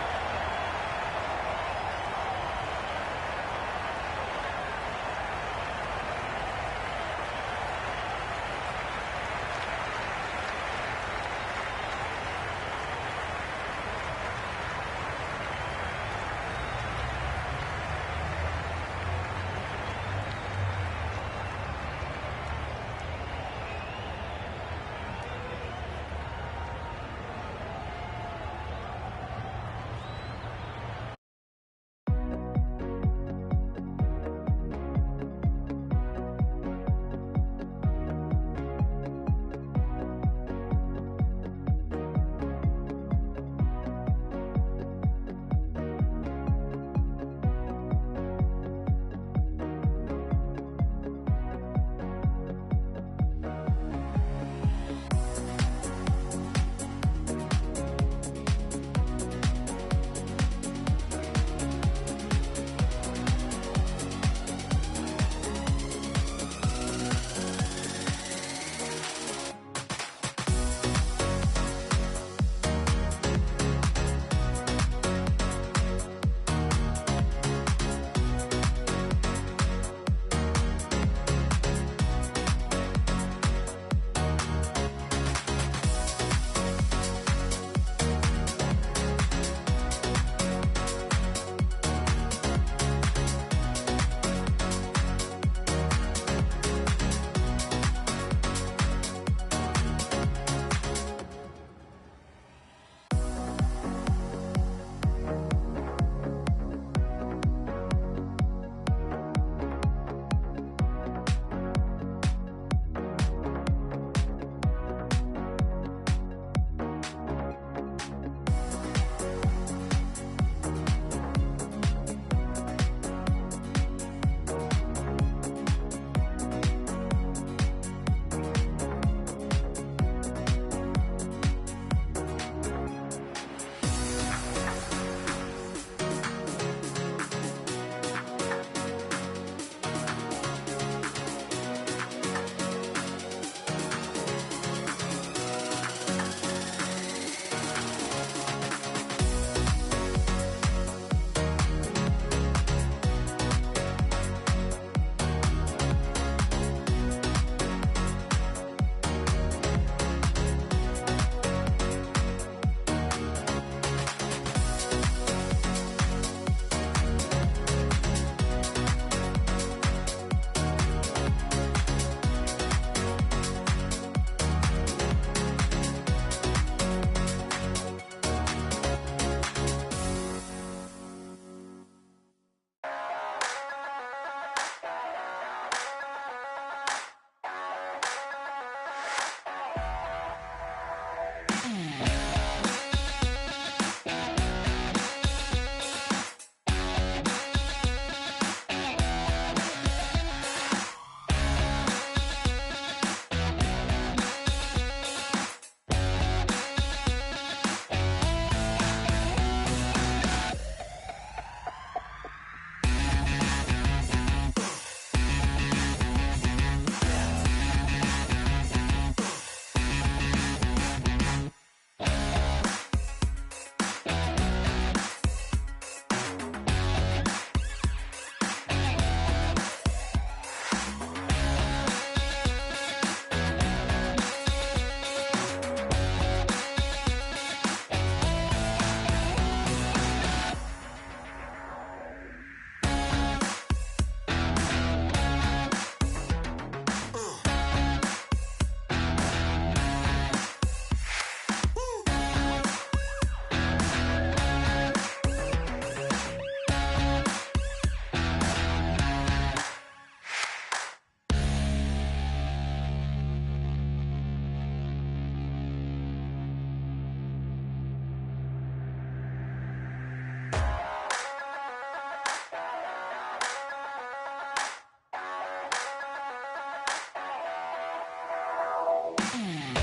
it.